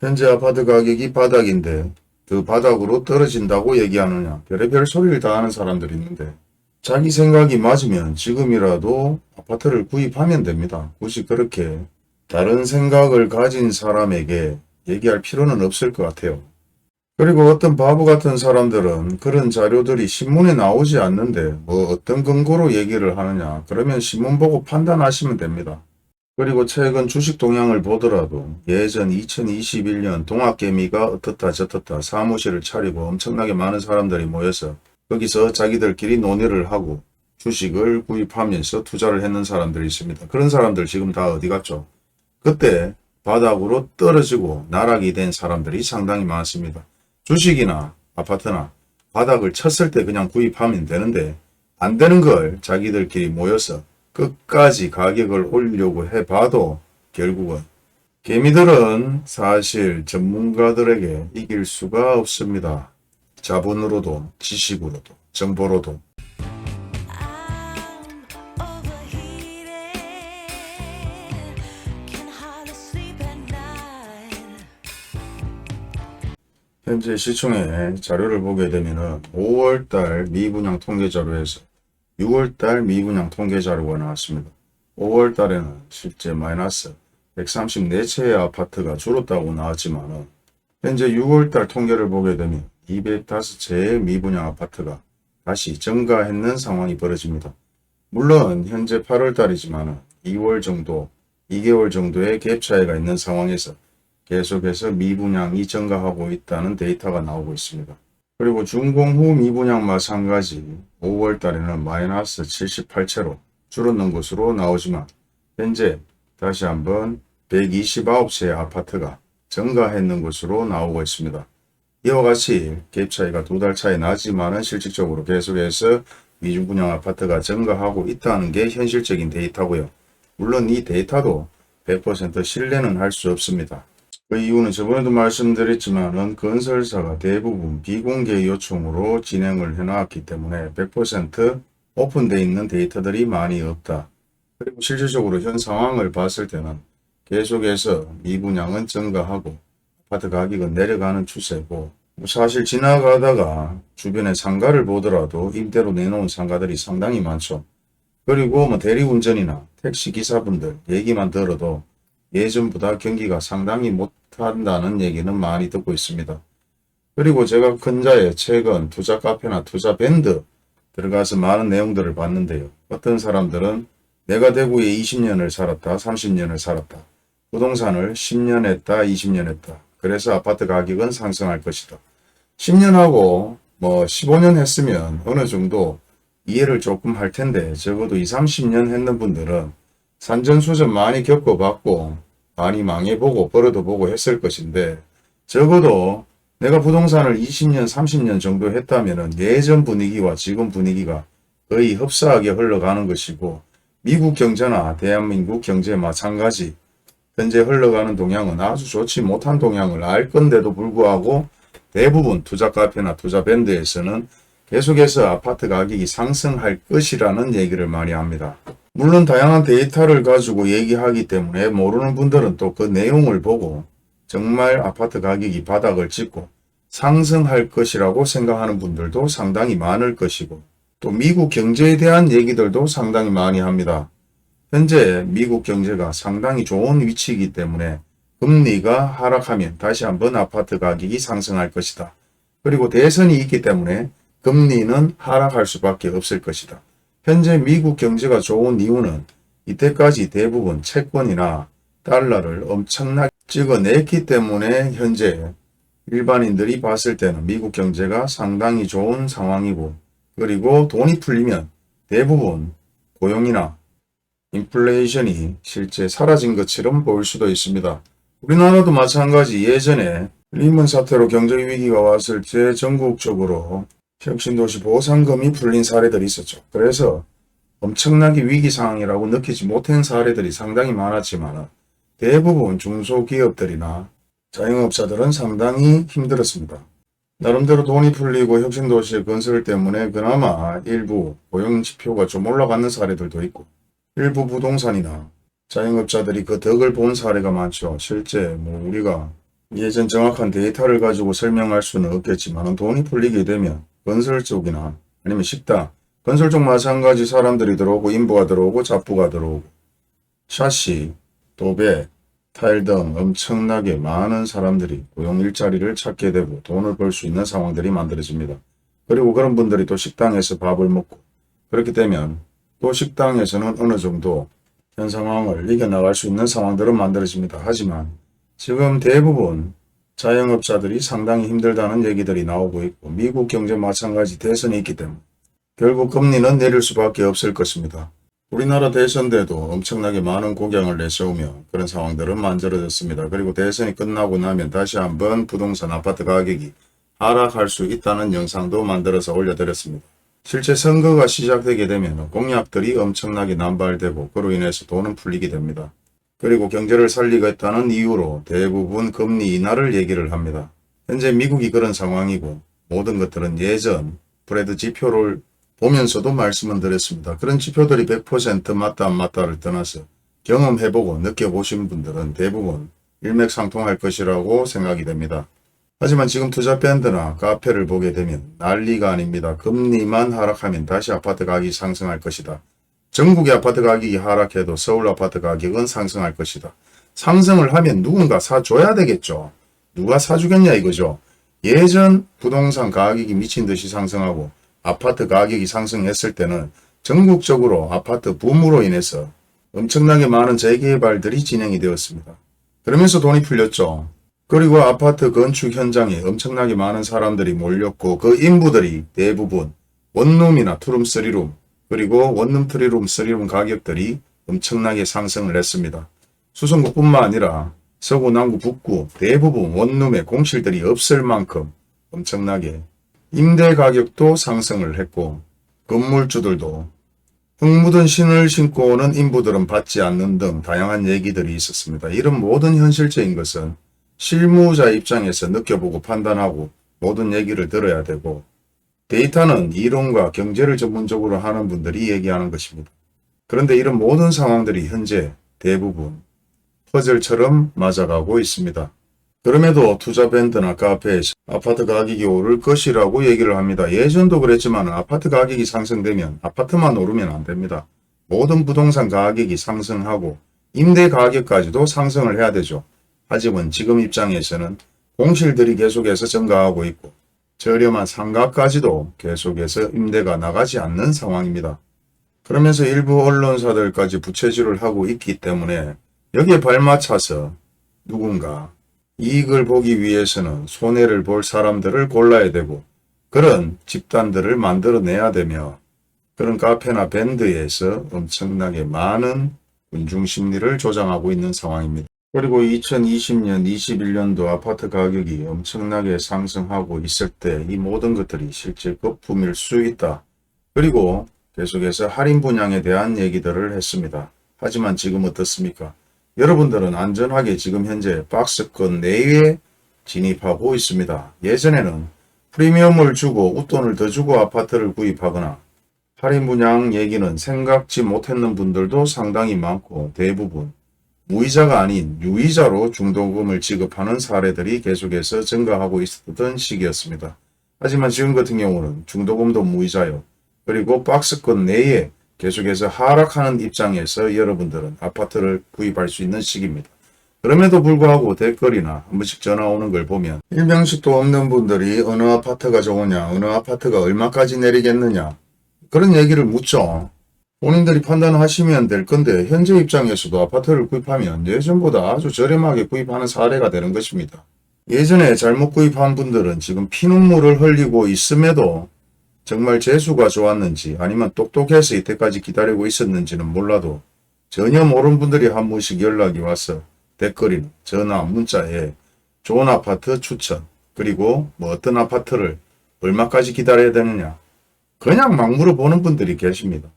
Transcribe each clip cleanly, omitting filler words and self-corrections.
현재 아파트 가격이 바닥인데 그 바닥으로 떨어진다고 얘기하느냐, 별의별 소리를 다 하는 사람들이 있는데, 자기 생각이 맞으면 지금이라도 아파트를 구입하면 됩니다. 굳이 그렇게 다른 생각을 가진 사람에게 얘기할 필요는 없을 것 같아요. 그리고 어떤 바보 같은 사람들은 그런 자료들이 신문에 나오지 않는데 뭐 어떤 근거로 얘기를 하느냐, 그러면 신문 보고 판단하시면 됩니다. 그리고 최근 주식 동향을 보더라도 예전 2021년 동학개미가 어떻다 저떻다 사무실을 차리고 엄청나게 많은 사람들이 모여서 거기서 자기들끼리 논의를 하고 주식을 구입하면서 투자를 했는 사람들이 있습니다. 그런 사람들 지금 다 어디 갔죠? 그때 바닥으로 떨어지고 나락이 된 사람들이 상당히 많습니다. 주식이나 아파트나 바닥을 쳤을 때 그냥 구입하면 되는데, 안 되는 걸 자기들끼리 모여서 끝까지 가격을 올리려고 해봐도 결국은 개미들은 사실 전문가들에게 이길 수가 없습니다. 자본으로도 지식으로도 정보로도. 현재 시총의 자료를 보게 되면은 5월달 미분양 통계 자료에서 6월달 미분양 통계 자료가 나왔습니다. 5월달에는 실제 마이너스 134채의 아파트가 줄었다고 나왔지만 현재 6월달 통계를 보게 되면 205채의 미분양 아파트가 다시 증가했는 상황이 벌어집니다. 물론 현재 8월달이지만 2월 정도, 2개월 정도의 갭 차이가 있는 상황에서 계속해서 미분양이 증가하고 있다는 데이터가 나오고 있습니다. 그리고 준공후 미분양 마찬가지 5월 달에는 마이너스 78채로 줄었는 것으로 나오지만 현재 다시 한번 129채의 아파트가 증가했는 것으로 나오고 있습니다. 이와 같이 갭 차이가 2달 차이 나지만 실질적으로 계속해서 미분양 아파트가 증가하고 있다는 게 현실적인 데이터고요. 물론 이 데이터도 100% 신뢰는 할 수 없습니다. 그 이유는 저번에도 말씀드렸지만 건설사가 대부분 비공개 요청으로 진행을 해놨기 때문에 100% 오픈되어 있는 데이터들이 많이 없다. 그리고 실질적으로 현 상황을 봤을 때는 계속해서 미분양은 증가하고 아파트 가격은 내려가는 추세고, 사실 지나가다가 주변에 상가를 보더라도 임대로 내놓은 상가들이 상당히 많죠. 그리고 뭐 대리운전이나 택시기사분들 얘기만 들어도 예전보다 경기가 상당히 못한다는 얘기는 많이 듣고 있습니다. 그리고 제가 근자에 최근 투자 카페나 투자 밴드 들어가서 많은 내용들을 봤는데요. 어떤 사람들은 내가 대구에 20년을 살았다, 30년을 살았다, 부동산을 10년 했다, 20년 했다, 그래서 아파트 가격은 상승할 것이다. 10년하고 뭐 15년 했으면 어느 정도 이해를 조금 할 텐데, 적어도 20, 30년 했는 분들은 산전수전 많이 겪어봤고 많이 망해보고 벌어도보고 했을 것인데, 적어도 내가 부동산을 20년 30년 정도 했다면 예전 분위기와 지금 분위기가 거의 흡사하게 흘러가는 것이고, 미국 경제나 대한민국 경제 마찬가지 현재 흘러가는 동향은 아주 좋지 못한 동향을 알 건데도 불구하고 대부분 투자 카페나 투자 밴드에서는 계속해서 아파트 가격이 상승할 것이라는 얘기를 많이 합니다. 물론 다양한 데이터를 가지고 얘기하기 때문에 모르는 분들은 또 그 내용을 보고 정말 아파트 가격이 바닥을 찍고 상승할 것이라고 생각하는 분들도 상당히 많을 것이고, 또 미국 경제에 대한 얘기들도 상당히 많이 합니다. 현재 미국 경제가 상당히 좋은 위치이기 때문에 금리가 하락하면 다시 한번 아파트 가격이 상승할 것이다. 그리고 대선이 있기 때문에 금리는 하락할 수밖에 없을 것이다. 현재 미국 경제가 좋은 이유는 이때까지 대부분 채권이나 달러를 엄청나게 찍어냈기 때문에 현재 일반인들이 봤을 때는 미국 경제가 상당히 좋은 상황이고, 그리고 돈이 풀리면 대부분 고용이나 인플레이션이 실제 사라진 것처럼 보일 수도 있습니다. 우리나라도 마찬가지, 예전에 리먼 사태로 경제 위기가 왔을 때 전국적으로 혁신도시 보상금이 풀린 사례들이 있었죠. 그래서 엄청나게 위기 상황이라고 느끼지 못한 사례들이 상당히 많았지만 대부분 중소기업들이나 자영업자들은 상당히 힘들었습니다. 나름대로 돈이 풀리고 혁신도시의 건설 때문에 그나마 일부 고용지표가 좀 올라가는 사례들도 있고, 일부 부동산이나 자영업자들이 그 덕을 본 사례가 많죠. 실제 우리가 예전 정확한 데이터를 가지고 설명할 수는 없겠지만 돈이 풀리게 되면 건설 쪽이나 아니면 식당, 건설 쪽 마찬가지 사람들이 들어오고 인부가 들어오고 잡부가 들어오고 샤시, 도배, 타일 등 엄청나게 많은 사람들이 고용 일자리를 찾게 되고 돈을 벌 수 있는 상황들이 만들어집니다. 그리고 그런 분들이 또 식당에서 밥을 먹고 그렇게 되면 또 식당에서는 어느 정도 현 상황을 이겨나갈 수 있는 상황들은 만들어집니다. 하지만 지금 대부분 자영업자들이 상당히 힘들다는 얘기들이 나오고 있고 미국 경제 마찬가지 대선이 있기 때문에 결국 금리는 내릴 수밖에 없을 것입니다. 우리나라 대선 때도 엄청나게 많은 곡양을 내세우며 그런 상황들은 만들어졌습니다. 그리고 대선이 끝나고 나면 다시 한번 부동산 아파트 가격이 하락할 수 있다는 영상도 만들어서 올려드렸습니다. 실제 선거가 시작되게 되면 공약들이 엄청나게 남발되고 그로 인해서 돈은 풀리게 됩니다. 그리고 경제를 살리겠다는 이유로 대부분 금리 인하를 얘기를 합니다. 현재 미국이 그런 상황이고 모든 것들은 예전 브래드 지표를 보면서도 말씀을 드렸습니다. 그런 지표들이 100% 맞다 안 맞다를 떠나서 경험해보고 느껴보신 분들은 대부분 일맥상통할 것이라고 생각이 됩니다. 하지만 지금 투자 밴드나 카페를 보게 되면 난리가 아닙니다. 금리만 하락하면 다시 아파트 가격이 상승할 것이다. 전국의 아파트 가격이 하락해도 서울 아파트 가격은 상승할 것이다. 상승을 하면 누군가 사줘야 되겠죠. 누가 사주겠냐 이거죠. 예전 부동산 가격이 미친 듯이 상승하고 아파트 가격이 상승했을 때는 전국적으로 아파트 붐으로 인해서 엄청나게 많은 재개발들이 진행이 되었습니다. 그러면서 돈이 풀렸죠. 그리고 아파트 건축 현장에 엄청나게 많은 사람들이 몰렸고 그 인부들이 대부분 원룸이나 투룸, 쓰리룸 그리고 원룸, 트리룸, 쓰리룸 가격들이 엄청나게 상승을 했습니다. 수성구뿐만 아니라 서구, 남구, 북구 대부분 원룸의 공실들이 없을 만큼 엄청나게 임대 가격도 상승을 했고 건물주들도 흙 묻은 신을 신고 오는 인부들은 받지 않는 등 다양한 얘기들이 있었습니다. 이런 모든 현실적인 것은 실무자 입장에서 느껴보고 판단하고 모든 얘기를 들어야 되고 데이터는 이론과 경제를 전문적으로 하는 분들이 얘기하는 것입니다. 그런데 이런 모든 상황들이 현재 대부분 퍼즐처럼 맞아가고 있습니다. 그럼에도 투자밴드나 카페에서 아파트 가격이 오를 것이라고 얘기를 합니다. 예전도 그랬지만 아파트 가격이 상승되면 아파트만 오르면 안 됩니다. 모든 부동산 가격이 상승하고 임대 가격까지도 상승을 해야 되죠. 하지만 지금 입장에서는 공실들이 계속해서 증가하고 있고 저렴한 상가까지도 계속해서 임대가 나가지 않는 상황입니다. 그러면서 일부 언론사들까지 부채질을 하고 있기 때문에 여기에 발맞춰서 누군가 이익을 보기 위해서는 손해를 볼 사람들을 골라야 되고 그런 집단들을 만들어내야 되며 그런 카페나 밴드에서 엄청나게 많은 군중심리를 조장하고 있는 상황입니다. 그리고 2020년, 21년도 아파트 가격이 엄청나게 상승하고 있을 때 이 모든 것들이 실제 거품일 수 있다. 그리고 계속해서 할인 분양에 대한 얘기들을 했습니다. 하지만 지금 어떻습니까? 여러분들은 안전하게 지금 현재 박스권 내에 진입하고 있습니다. 예전에는 프리미엄을 주고 웃돈을 더 주고 아파트를 구입하거나 할인 분양 얘기는 생각지 못했는 분들도 상당히 많고 대부분 무이자가 아닌 유이자로 중도금을 지급하는 사례들이 계속해서 증가하고 있었던 시기였습니다. 하지만 지금 같은 경우는 중도금도 무이자요. 그리고 박스권 내에 계속해서 하락하는 입장에서 여러분들은 아파트를 구입할 수 있는 시기입니다. 그럼에도 불구하고 댓글이나 한 번씩 전화 오는 걸 보면 일명식도 없는 분들이 어느 아파트가 좋으냐, 어느 아파트가 얼마까지 내리겠느냐 그런 얘기를 묻죠. 본인들이 판단하시면 될 건데 현재 입장에서도 아파트를 구입하면 예전보다 아주 저렴하게 구입하는 사례가 되는 것입니다. 예전에 잘못 구입한 분들은 지금 피눈물을 흘리고 있음에도 정말 재수가 좋았는지 아니면 똑똑해서 이때까지 기다리고 있었는지는 몰라도 전혀 모르는 분들이 한 번씩 연락이 와서 댓글이나 전화, 문자에 좋은 아파트 추천 그리고 뭐 어떤 아파트를 얼마까지 기다려야 되느냐 그냥 막 물어보는 분들이 계십니다.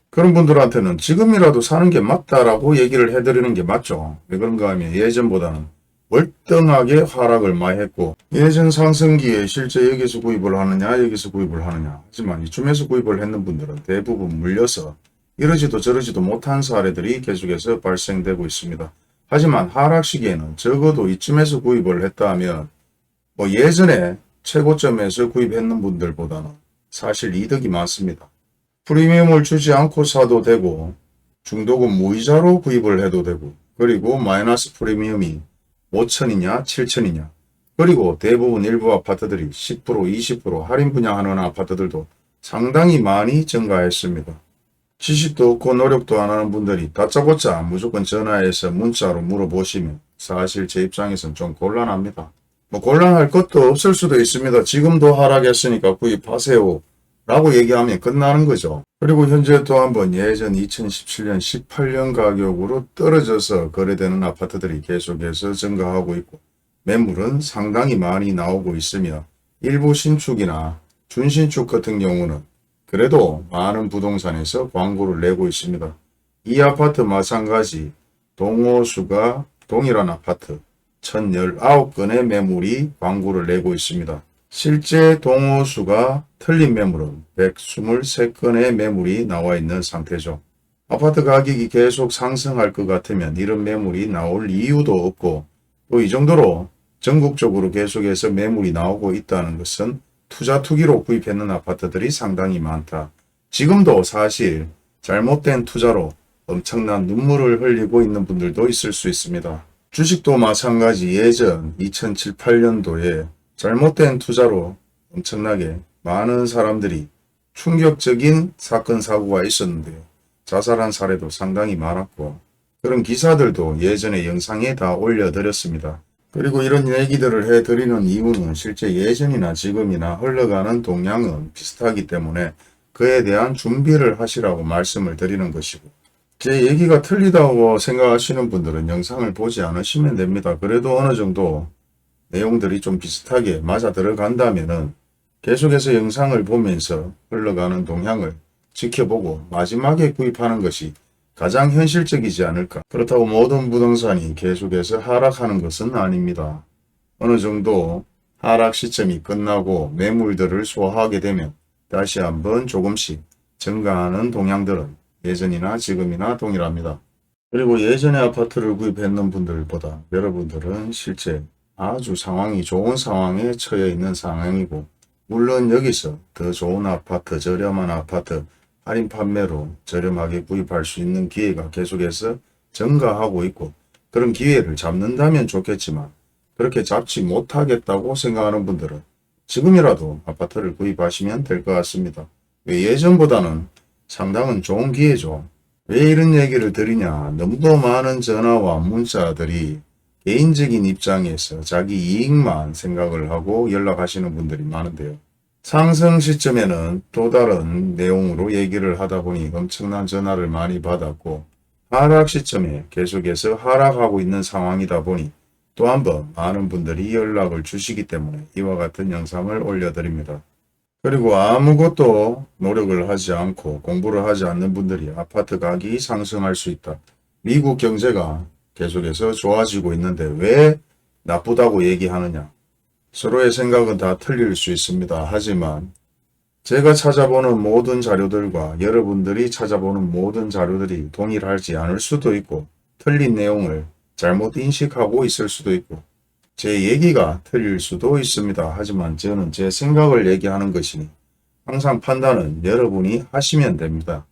그런 분들한테는 지금이라도 사는 게 맞다라고 얘기를 해드리는 게 맞죠. 왜 그런가 하면 예전보다는 월등하게 하락을 많이 했고 예전 상승기에 실제 여기서 구입을 하느냐 여기서 구입을 하느냐 하지만 이쯤에서 구입을 했는 분들은 대부분 물려서 이러지도 저러지도 못한 사례들이 계속해서 발생되고 있습니다. 하지만 하락 시기에는 적어도 이쯤에서 구입을 했다 하면 예전에 최고점에서 구입했는 분들보다는 사실 이득이 많습니다. 프리미엄을 주지 않고 사도 되고 중도금 무이자로 구입을 해도 되고 그리고 마이너스 프리미엄이 5천이냐 7천이냐 그리고 대부분 일부 아파트들이 10% 20% 할인 분양하는 아파트들도 상당히 많이 증가했습니다. 지식도 없고 노력도 안 하는 분들이 다짜고짜 무조건 전화해서 문자로 물어보시면 사실 제 입장에서는 좀 곤란합니다. 곤란할 것도 없을 수도 있습니다. 지금도 하락했으니까 구입하세요 라고 얘기하면 끝나는 거죠. 그리고 현재 또 한번 예전 2017년 18년 가격으로 떨어져서 거래되는 아파트들이 계속해서 증가하고 있고 매물은 상당히 많이 나오고 있으며 일부 신축이나 준신축 같은 경우는 그래도 많은 부동산에서 광고를 내고 있습니다. 이 아파트 마찬가지 동호수가 동일한 아파트 1019건의 매물이 광고를 내고 있습니다. 실제 동호수가 틀린 매물은 123건의 매물이 나와 있는 상태죠. 아파트 가격이 계속 상승할 것 같으면 이런 매물이 나올 이유도 없고 또 이 정도로 전국적으로 계속해서 매물이 나오고 있다는 것은 투자 투기로 구입했는 아파트들이 상당히 많다. 지금도 사실 잘못된 투자로 엄청난 눈물을 흘리고 있는 분들도 있을 수 있습니다. 주식도 마찬가지 예전 2007, 8년도에 잘못된 투자로 엄청나게 많은 사람들이 충격적인 사건 사고가 있었는데요. 자살한 사례도 상당히 많았고 그런 기사들도 예전에 영상에 다 올려드렸습니다. 그리고 이런 얘기들을 해드리는 이유는 실제 예전이나 지금이나 흘러가는 동향은 비슷하기 때문에 그에 대한 준비를 하시라고 말씀을 드리는 것이고 제 얘기가 틀리다고 생각하시는 분들은 영상을 보지 않으시면 됩니다. 그래도 어느 정도 내용들이 좀 비슷하게 맞아 들어간다면은 계속해서 영상을 보면서 흘러가는 동향을 지켜보고 마지막에 구입하는 것이 가장 현실적이지 않을까. 그렇다고 모든 부동산이 계속해서 하락하는 것은 아닙니다. 어느 정도 하락 시점이 끝나고 매물들을 소화하게 되면 다시 한번 조금씩 증가하는 동향들은 예전이나 지금이나 동일합니다. 그리고 예전에 아파트를 구입했는 분들보다 여러분들은 실제 아주 상황이 좋은 상황에 처해 있는 상황이고 물론 여기서 더 좋은 아파트, 저렴한 아파트, 할인 판매로 저렴하게 구입할 수 있는 기회가 계속해서 증가하고 있고 그런 기회를 잡는다면 좋겠지만 그렇게 잡지 못하겠다고 생각하는 분들은 지금이라도 아파트를 구입하시면 될 것 같습니다. 예전보다는 상당한 좋은 기회죠. 왜 이런 얘기를 드리냐. 너무도 많은 전화와 문자들이 개인적인 입장에서 자기 이익만 생각을 하고 연락하시는 분들이 많은데요. 상승 시점에는 또 다른 내용으로 얘기를 하다 보니 엄청난 전화를 많이 받았고 하락 시점에 계속해서 하락하고 있는 상황이다 보니 또 한번 많은 분들이 연락을 주시기 때문에 이와 같은 영상을 올려드립니다. 그리고 아무것도 노력을 하지 않고 공부를 하지 않는 분들이 아파트 가격이 상승할 수 있다. 미국 경제가 계속해서 좋아지고 있는데 왜 나쁘다고 얘기하느냐. 서로의 생각은 다 틀릴 수 있습니다. 하지만 제가 찾아보는 모든 자료들과 여러분들이 찾아보는 모든 자료들이 동일하지 않을 수도 있고 틀린 내용을 잘못 인식하고 있을 수도 있고 제 얘기가 틀릴 수도 있습니다. 하지만 저는 제 생각을 얘기하는 것이니 항상 판단은 여러분이 하시면 됩니다.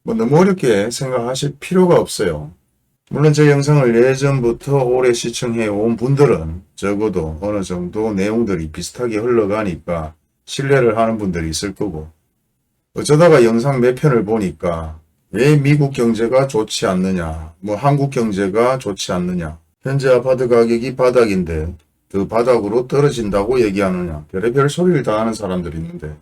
너무 어렵게 생각하실 필요가 없어요. 물론 제 영상을 예전부터 오래 시청해 온 분들은 적어도 어느 정도 내용들이 비슷하게 흘러가니까 신뢰를 하는 분들이 있을 거고 어쩌다가 영상 몇 편을 보니까 왜 미국 경제가 좋지 않느냐, 한국 경제가 좋지 않느냐, 현재 아파트 가격이 바닥인데 그 바닥으로 떨어진다고 얘기하느냐, 별의별 소리를 다 하는 사람들이 있는데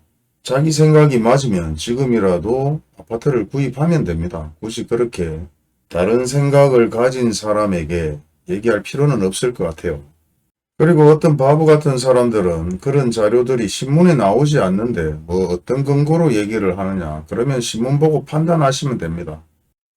자기 생각이 맞으면 지금이라도 아파트를 구입하면 됩니다. 굳이 그렇게 다른 생각을 가진 사람에게 얘기할 필요는 없을 것 같아요. 그리고 어떤 바보 같은 사람들은 그런 자료들이 신문에 나오지 않는데 어떤 근거로 얘기를 하느냐. 그러면 신문 보고 판단하시면 됩니다.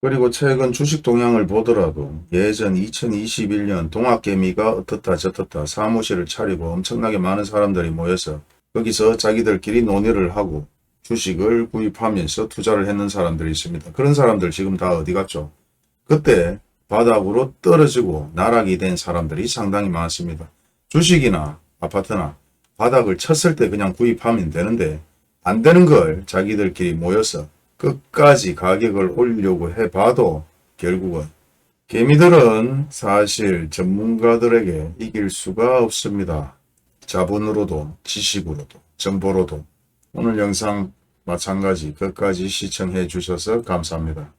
그리고 최근 주식 동향을 보더라도 예전 2021년 동학개미가 어떻다 저떻다 사무실을 차리고 엄청나게 많은 사람들이 모여서 거기서 자기들끼리 논의를 하고 주식을 구입하면서 투자를 했는 사람들이 있습니다. 그런 사람들 지금 다 어디 갔죠? 그때 바닥으로 떨어지고 나락이 된 사람들이 상당히 많습니다. 주식이나 아파트나 바닥을 쳤을 때 그냥 구입하면 되는데 안 되는 걸 자기들끼리 모여서 끝까지 가격을 올리려고 해봐도 결국은 개미들은 사실 전문가들에게 이길 수가 없습니다. 자본으로도 지식으로도 정보로도. 오늘 영상 마찬가지 끝까지 시청해 주셔서 감사합니다.